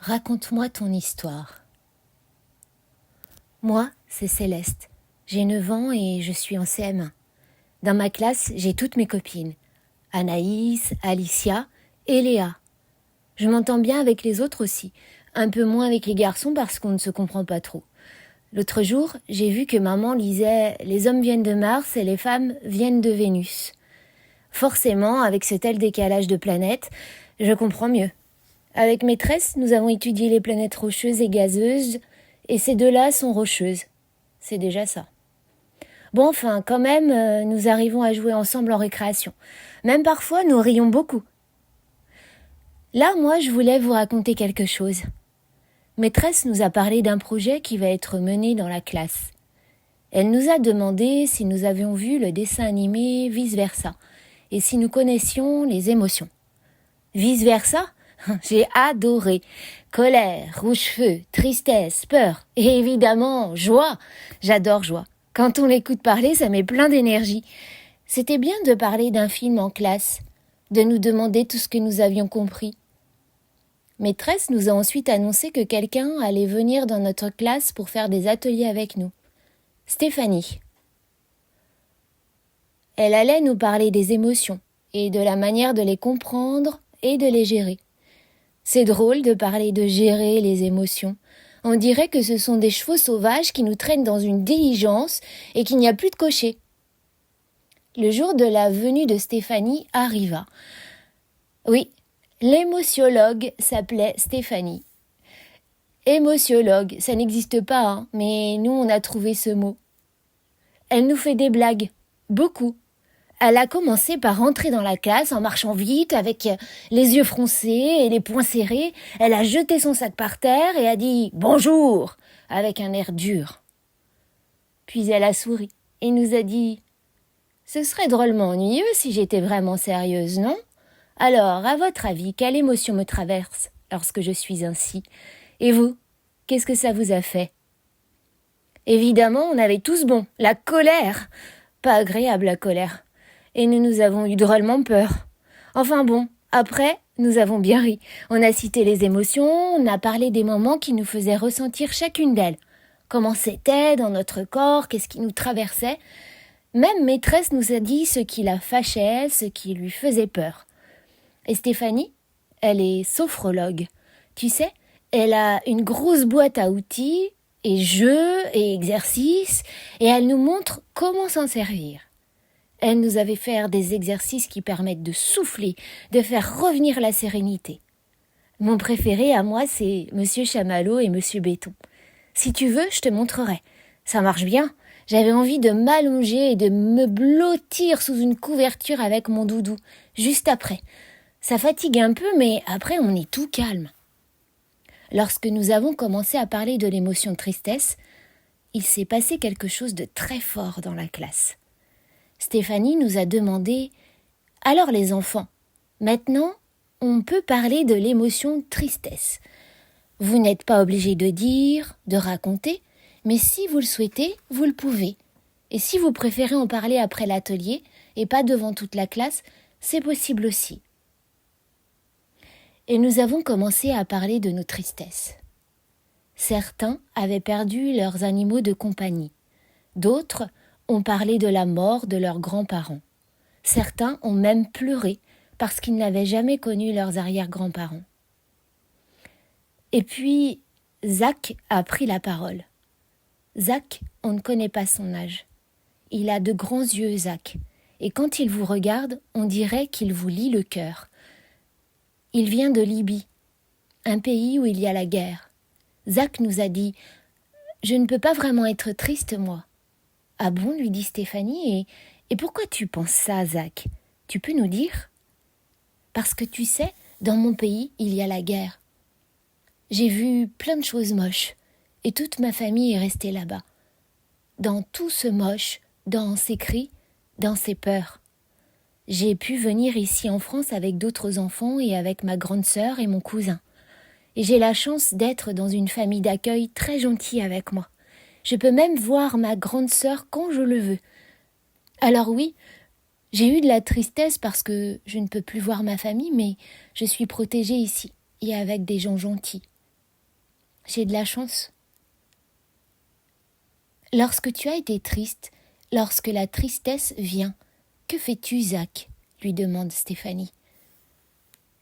Raconte-moi ton histoire. Moi, c'est Céleste. J'ai 9 ans et je suis en CM1. Dans ma classe, j'ai toutes mes copines. Anaïs, Alicia et Léa. Je m'entends bien avec les autres aussi. Un peu moins avec les garçons parce qu'on ne se comprend pas trop. L'autre jour, j'ai vu que maman lisait « Les hommes viennent de Mars et les femmes viennent de Vénus ». Forcément, avec ce tel décalage de planètes, je comprends mieux. Avec maîtresse, nous avons étudié les planètes rocheuses et gazeuses, et ces deux-là sont rocheuses. C'est déjà ça. Bon, enfin, quand même, nous arrivons à jouer ensemble en récréation. Même parfois, nous rions beaucoup. Là, moi, je voulais vous raconter quelque chose. Maîtresse nous a parlé d'un projet qui va être mené dans la classe. Elle nous a demandé si nous avions vu le dessin animé Vice Versa, et si nous connaissions les émotions. Vice Versa ? J'ai adoré. Colère, rouge-feu, tristesse, peur et évidemment joie. J'adore joie. Quand on l'écoute parler, ça met plein d'énergie. C'était bien de parler d'un film en classe, de nous demander tout ce que nous avions compris. Maîtresse nous a ensuite annoncé que quelqu'un allait venir dans notre classe pour faire des ateliers avec nous. Stéphanie. Elle allait nous parler des émotions et de la manière de les comprendre et de les gérer. C'est drôle de parler de gérer les émotions. On dirait que ce sont des chevaux sauvages qui nous traînent dans une diligence et qu'il n'y a plus de cocher. Le jour de la venue de Stéphanie arriva. Oui, l'émotiologue s'appelait Stéphanie. Émotiologue, ça n'existe pas, hein, mais nous on a trouvé ce mot. Elle nous fait des blagues, beaucoup. Elle a commencé par rentrer dans la classe en marchant vite, avec les yeux froncés et les poings serrés. Elle a jeté son sac par terre et a dit « Bonjour » avec un air dur. Puis elle a souri et nous a dit « Ce serait drôlement ennuyeux si j'étais vraiment sérieuse, non ? Alors, à votre avis, quelle émotion me traverse lorsque je suis ainsi ? Et vous, qu'est-ce que ça vous a fait ?» Évidemment, on avait tous bon, la colère. Pas agréable la colère. Et nous avons eu drôlement peur. Enfin bon, après, nous avons bien ri. On a cité les émotions, on a parlé des moments qui nous faisaient ressentir chacune d'elles. Comment c'était dans notre corps, qu'est-ce qui nous traversait. Même maîtresse nous a dit ce qui la fâchait, ce qui lui faisait peur. Et Stéphanie, elle est sophrologue. Tu sais, elle a une grosse boîte à outils, et jeux, et exercices, et elle nous montre comment s'en servir. Elle nous avait fait des exercices qui permettent de souffler, de faire revenir la sérénité. Mon préféré à moi, c'est Monsieur Chamallow et Monsieur Béton. Si tu veux, je te montrerai. Ça marche bien. J'avais envie de m'allonger et de me blottir sous une couverture avec mon doudou, juste après. Ça fatigue un peu, mais après on est tout calme. Lorsque nous avons commencé à parler de l'émotion de tristesse, il s'est passé quelque chose de très fort dans la classe. Stéphanie nous a demandé « Alors les enfants, maintenant, on peut parler de l'émotion tristesse. Vous n'êtes pas obligés de dire, de raconter, mais si vous le souhaitez, vous le pouvez. Et si vous préférez en parler après l'atelier et pas devant toute la classe, c'est possible aussi. » Et nous avons commencé à parler de nos tristesses. Certains avaient perdu leurs animaux de compagnie. D'autres ont parlé de la mort de leurs grands-parents. Certains ont même pleuré parce qu'ils n'avaient jamais connu leurs arrière-grands-parents. Et puis, Zach a pris la parole. Zach, on ne connaît pas son âge. Il a de grands yeux, Zach, et quand il vous regarde, on dirait qu'il vous lit le cœur. Il vient de Libye, un pays où il y a la guerre. Zach nous a dit « Je ne peux pas vraiment être triste, moi. » « Ah bon ?» lui dit Stéphanie, et pourquoi tu penses ça, Zach ? Tu peux nous dire ? Parce que tu sais, dans mon pays, il y a la guerre. J'ai vu plein de choses moches, et toute ma famille est restée là-bas. Dans tout ce moche, dans ces cris, dans ces peurs. J'ai pu venir ici en France avec d'autres enfants et avec ma grande sœur et mon cousin. Et j'ai la chance d'être dans une famille d'accueil très gentille avec moi. Je peux même voir ma grande sœur quand je le veux. Alors oui, j'ai eu de la tristesse parce que je ne peux plus voir ma famille, mais je suis protégée ici et avec des gens gentils. J'ai de la chance. Lorsque tu as été triste, lorsque la tristesse vient, que fais-tu, Zach ? Lui demande Stéphanie.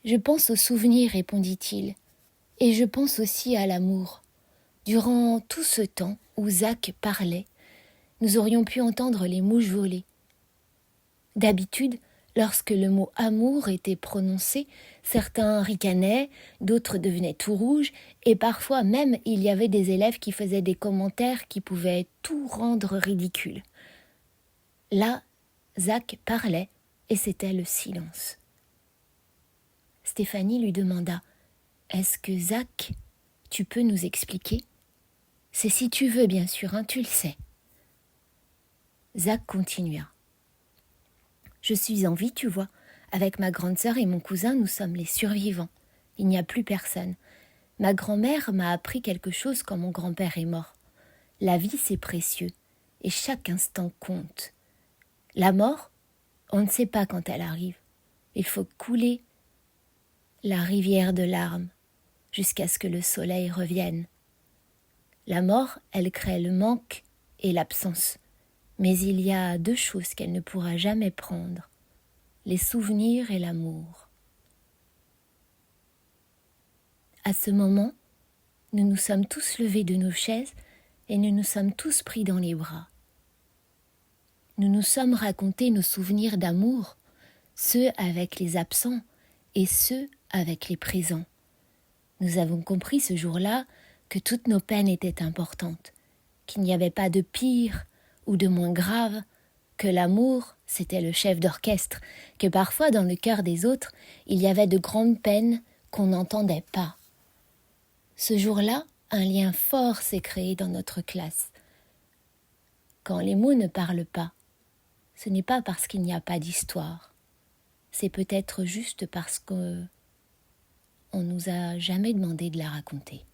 Je pense aux souvenirs, répondit-il, et je pense aussi à l'amour. Durant tout ce temps où Zach parlait, nous aurions pu entendre les mouches voler. D'habitude, lorsque le mot amour était prononcé, certains ricanaient, d'autres devenaient tout rouges, et parfois même il y avait des élèves qui faisaient des commentaires qui pouvaient tout rendre ridicule. Là, Zach parlait, et c'était le silence. Stéphanie lui demanda « Est-ce que Zach, tu peux nous expliquer ?»« C'est si tu veux, bien sûr, tu le sais. » Zach continua. « Je suis en vie, tu vois. Avec ma grande sœur et mon cousin, nous sommes les survivants. Il n'y a plus personne. Ma grand-mère m'a appris quelque chose quand mon grand-père est mort. La vie, c'est précieux, et chaque instant compte. La mort, on ne sait pas quand elle arrive. Il faut couler la rivière de larmes jusqu'à ce que le soleil revienne. La mort, elle crée le manque et l'absence. Mais il y a 2 choses qu'elle ne pourra jamais prendre, les souvenirs et l'amour. À ce moment, nous nous sommes tous levés de nos chaises et nous nous sommes tous pris dans les bras. Nous nous sommes racontés nos souvenirs d'amour, ceux avec les absents et ceux avec les présents. Nous avons compris ce jour-là que toutes nos peines étaient importantes, qu'il n'y avait pas de pire ou de moins grave, que l'amour, c'était le chef d'orchestre, que parfois dans le cœur des autres, il y avait de grandes peines qu'on n'entendait pas. Ce jour-là, un lien fort s'est créé dans notre classe. Quand les mots ne parlent pas, ce n'est pas parce qu'il n'y a pas d'histoire, c'est peut-être juste parce qu'on nous a jamais demandé de la raconter.